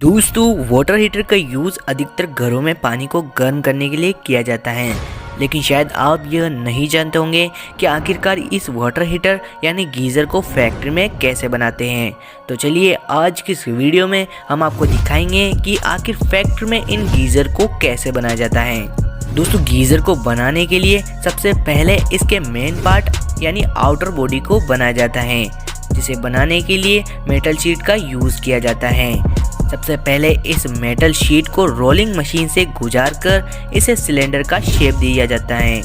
दोस्तों, water heater का use अधिकतर घरों में पानी को गर्म करने के लिए किया जाता है। लेकिन शायद आप यह नहीं जानते होंगे कि आखिरकार इस वाटर हीटर यानी गीज़र को फैक्ट्री में कैसे बनाते हैं। तो चलिए आज की इस वीडियो में हम आपको दिखाएंगे कि आखिर फैक्ट्री में इन गीज़र को कैसे बनाया जाता है। दोस्तों, गीज़र को बनाने के लिए सबसे पहले इसके मेन पार्ट यानी आउटर बॉडी को बनाया जाता है, जिसे बनाने के लिए मेटल शीट का यूज़ किया जाता है। सबसे पहले इस मेटल शीट को रोलिंग मशीन से गुजारकर इसे सिलेंडर का शेप दिया जाता है।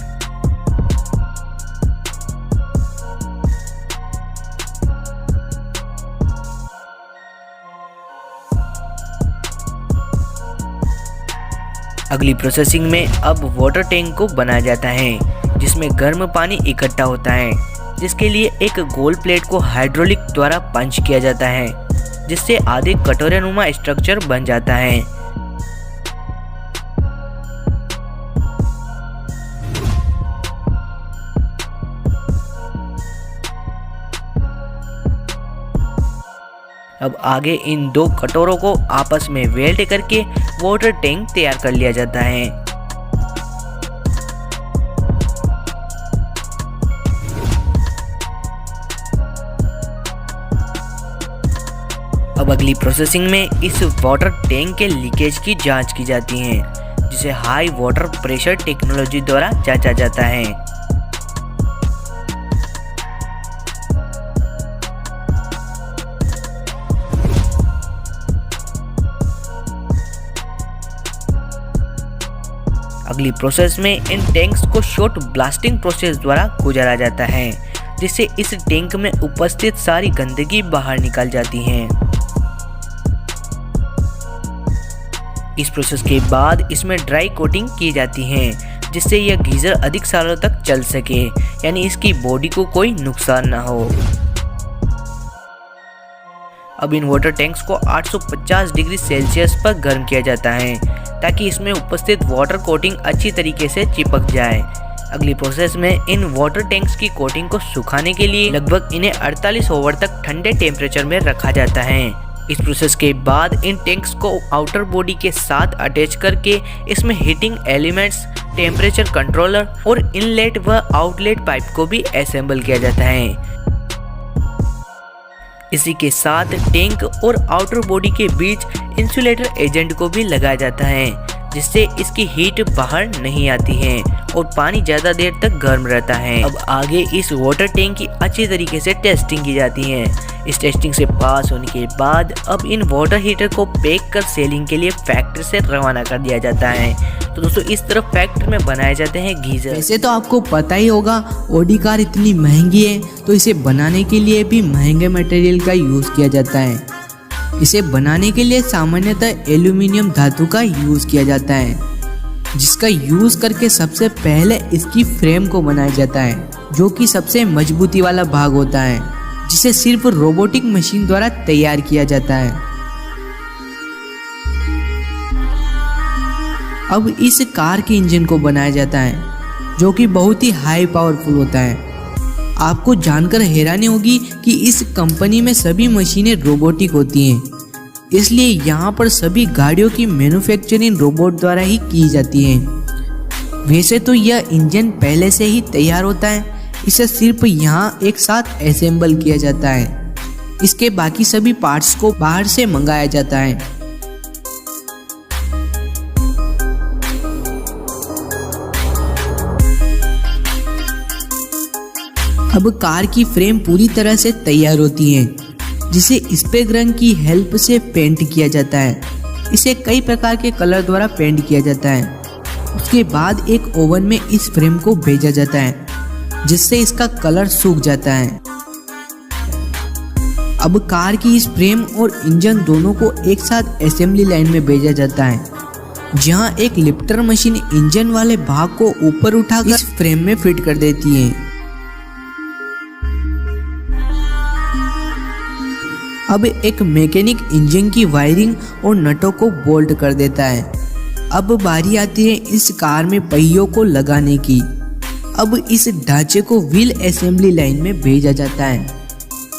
अगली प्रोसेसिंग में अब वाटर टैंक को बनाया जाता है, जिसमें गर्म पानी इकट्ठा होता है, जिसके लिए एक गोल प्लेट को हाइड्रोलिक द्वारा पंच किया जाता है, जिससे आधे कटोरेनुमा स्ट्रक्चर बन जाता है। अब आगे इन दो कटोरों को आपस में वेल्ड करके वाटर टैंक तैयार कर लिया जाता है। अब अगली प्रोसेसिंग में इस वाटर टैंक के लीकेज की जांच की जाती है, जिसे हाई वाटर प्रेशर टेक्नोलॉजी द्वारा जांचा जाता है। अगली प्रोसेस में इन टैंक्स को शॉर्ट ब्लास्टिंग प्रोसेस द्वारा गुजारा जाता है, जिससे इस टैंक में उपस्थित सारी गंदगी बाहर निकल जाती है। इस प्रोसेस के बाद इसमें ड्राई कोटिंग की जाती है, जिससे यह गीज़र अधिक सालों तक चल सके, यानी इसकी बॉडी को कोई नुकसान ना हो। अब इन वाटर टैंक्स को 850 डिग्री सेल्सियस पर गर्म किया जाता है, ताकि इसमें उपस्थित वाटर कोटिंग अच्छी तरीके से चिपक जाए। अगली प्रोसेस में इन वाटर टैंक्स की कोटिंग को सुखाने के लिए लगभग इन्हें 48 आवर तक ठंडे टेम्परेचर में रखा जाता है। इस प्रोसेस के बाद इन टैंक्स को आउटर बॉडी के साथ अटैच करके इसमें हीटिंग एलिमेंट्स, टेम्परेचर कंट्रोलर और इनलेट व आउटलेट पाइप को भी असेंबल किया जाता है। इसी के साथ टैंक और आउटर बॉडी के बीच इंसुलेटर एजेंट को भी लगाया जाता है, जिससे इसकी हीट बाहर नहीं आती है और पानी ज़्यादा देर तक गर्म रहता है। अब आगे इस वाटर टैंक की अच्छी तरीके से टेस्टिंग की जाती है। इस टेस्टिंग से पास होने के बाद अब इन वाटर हीटर को पैक कर सेलिंग के लिए फैक्ट्री से रवाना कर दिया जाता है। तो दोस्तों, इस तरफ फैक्ट्री में बनाए जाते हैं गीज़र। वैसे तो आपको पता ही होगा ऑडी कार इतनी महंगी है, तो इसे बनाने के लिए भी महंगे मटेरियल का यूज़ किया जाता है। इसे बनाने के लिए सामान्यतः एल्यूमिनियम धातु का यूज़ किया जाता है, जिसका यूज़ करके सबसे पहले इसकी फ्रेम को बनाया जाता है, जो कि सबसे मजबूती वाला भाग होता है, जिसे सिर्फ रोबोटिक मशीन द्वारा तैयार किया जाता है। अब इस कार के इंजन को बनाया जाता है, जो कि बहुत ही हाई पावरफुल होता है। आपको जानकर हैरानी होगी कि इस कंपनी में सभी मशीनें रोबोटिक होती हैं, इसलिए यहाँ पर सभी गाड़ियों की मैन्युफैक्चरिंग रोबोट द्वारा ही की जाती है। वैसे तो यह इंजन पहले से ही तैयार होता है, इसे सिर्फ यहाँ एक साथ असेंबल किया जाता है। इसके बाकी सभी पार्ट्स को बाहर से मंगाया जाता है। अब कार की फ्रेम पूरी तरह से तैयार होती है, जिसे स्प्रे रंग की हेल्प से पेंट किया जाता है। इसे कई प्रकार के कलर द्वारा पेंट किया जाता है। उसके बाद एक ओवन में इस फ्रेम को भेजा जाता है, जिससे इसका कलर सूख जाता है। अब कार की इस फ्रेम और इंजन दोनों को एक साथ असेंबली लाइन में भेजा जाता है, जहां एक लिफ्टर मशीन इंजन वाले भाग को ऊपर उठाकर इस फ्रेम में फिट कर देती है। अब एक मैकेनिक इंजन की वायरिंग और नटों को बोल्ट कर देता है। अब बारी आती है इस कार में पहियों को लगाने की। अब इस ढांचे को व्हील असेंबली लाइन में भेजा जाता है,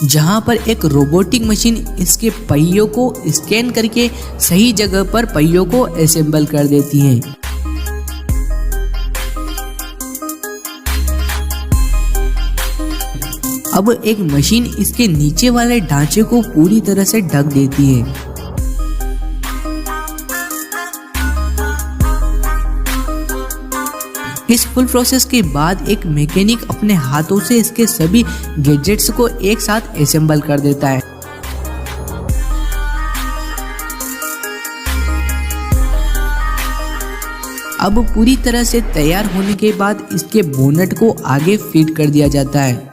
जहां पर एक रोबोटिक मशीन इसके पहियों को स्कैन करके सही जगह पर पहियों को असेंबल कर देती है। अब एक मशीन इसके नीचे वाले ढांचे को पूरी तरह से ढक देती है। इस फुल प्रोसेस के बाद एक मैकेनिक अपने हाथों से इसके सभी गैजेट्स को एक साथ असेंबल कर देता है। अब पूरी तरह से तैयार होने के बाद इसके बोनट को आगे फिट कर दिया जाता है,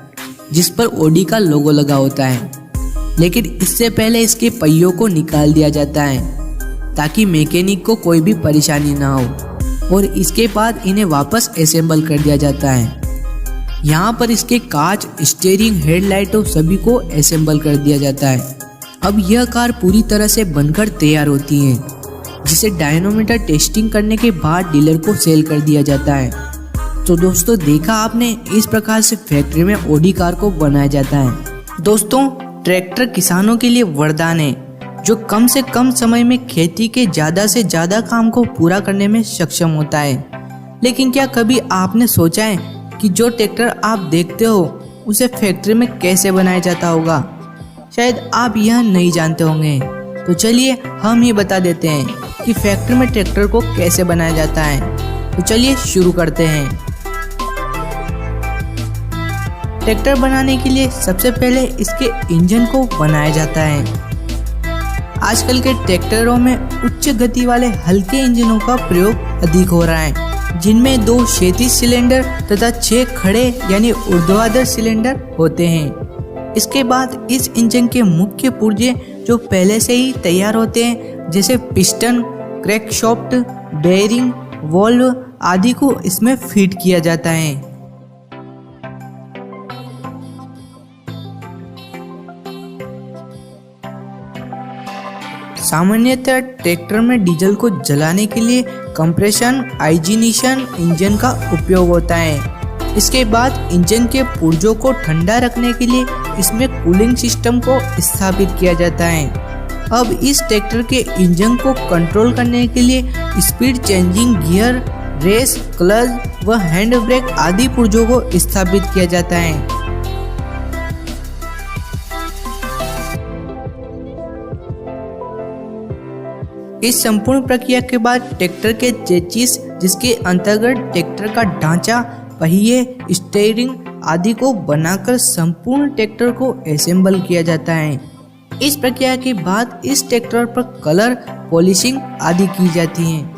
जिस पर ऑडी का लोगो लगा होता है। लेकिन इससे पहले इसके पहियों को निकाल दिया जाता है ताकि मैकेनिक को कोई भी परेशानी ना हो, और इसके बाद इन्हें वापस असेंबल कर दिया जाता है। यहाँ पर इसके कांच, स्टीयरिंग, हेडलाइटों सभी को असेंबल कर दिया जाता है। अब यह कार पूरी तरह से बनकर तैयार होती है, जिसे डायनोमीटर टेस्टिंग करने के बाद डीलर को सेल कर दिया जाता है। तो दोस्तों, देखा आपने, इस प्रकार से फैक्ट्री में ऑडी कार को बनाया जाता है। दोस्तों, ट्रैक्टर किसानों के लिए वरदान है, जो कम से कम समय में खेती के ज़्यादा से ज़्यादा काम को पूरा करने में सक्षम होता है। लेकिन क्या कभी आपने सोचा है कि जो ट्रैक्टर आप देखते हो उसे फैक्ट्री में कैसे बनाया जाता होगा? शायद आप यह नहीं जानते होंगे, तो चलिए हम ही बता देते हैं कि फैक्ट्री में ट्रैक्टर को कैसे बनाया जाता है। तो चलिए शुरू करते हैं। ट्रैक्टर बनाने के लिए सबसे पहले इसके इंजन को बनाया जाता है। आजकल के ट्रैक्टरों में उच्च गति वाले हल्के इंजनों का प्रयोग अधिक हो रहा है, जिनमें 2 क्षैतिज सिलेंडर तथा 6 खड़े यानी ऊर्ध्वाधर सिलेंडर होते हैं। इसके बाद इस इंजन के मुख्य पुर्जे जो पहले से ही तैयार होते हैं, जैसे पिस्टन, क्रैंकशाफ्ट, बेयरिंग, वॉल्व आदि को इसमें फिट किया जाता है। सामान्यतः ट्रैक्टर में डीजल को जलाने के लिए कंप्रेशन आइजिनेशन इंजन का उपयोग होता है। इसके बाद इंजन के पुर्जों को ठंडा रखने के लिए इसमें कूलिंग सिस्टम को स्थापित किया जाता है। अब इस ट्रैक्टर के इंजन को कंट्रोल करने के लिए speed changing gear, race, clutch व हैंड ब्रेक आदि पुर्जों को स्थापित किया जाता है। इस संपूर्ण प्रक्रिया के बाद ट्रैक्टर के चेसिस, जिसके अंतर्गत ट्रैक्टर का ढांचा, पहिए, स्टीयरिंग आदि को बनाकर संपूर्ण ट्रैक्टर को असेंबल किया जाता है। इस प्रक्रिया के बाद इस ट्रैक्टर पर कलर, पॉलिशिंग आदि की जाती है।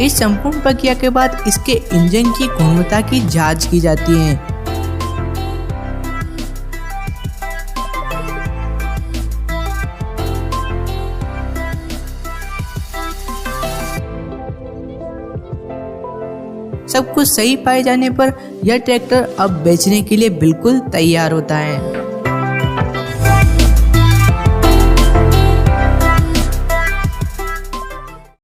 इस संपूर्ण प्रक्रिया के बाद इसके इंजन की गुणवत्ता की जांच की जाती है। सब कुछ सही पाए जाने पर यह ट्रैक्टर अब बेचने के लिए बिल्कुल तैयार होता है।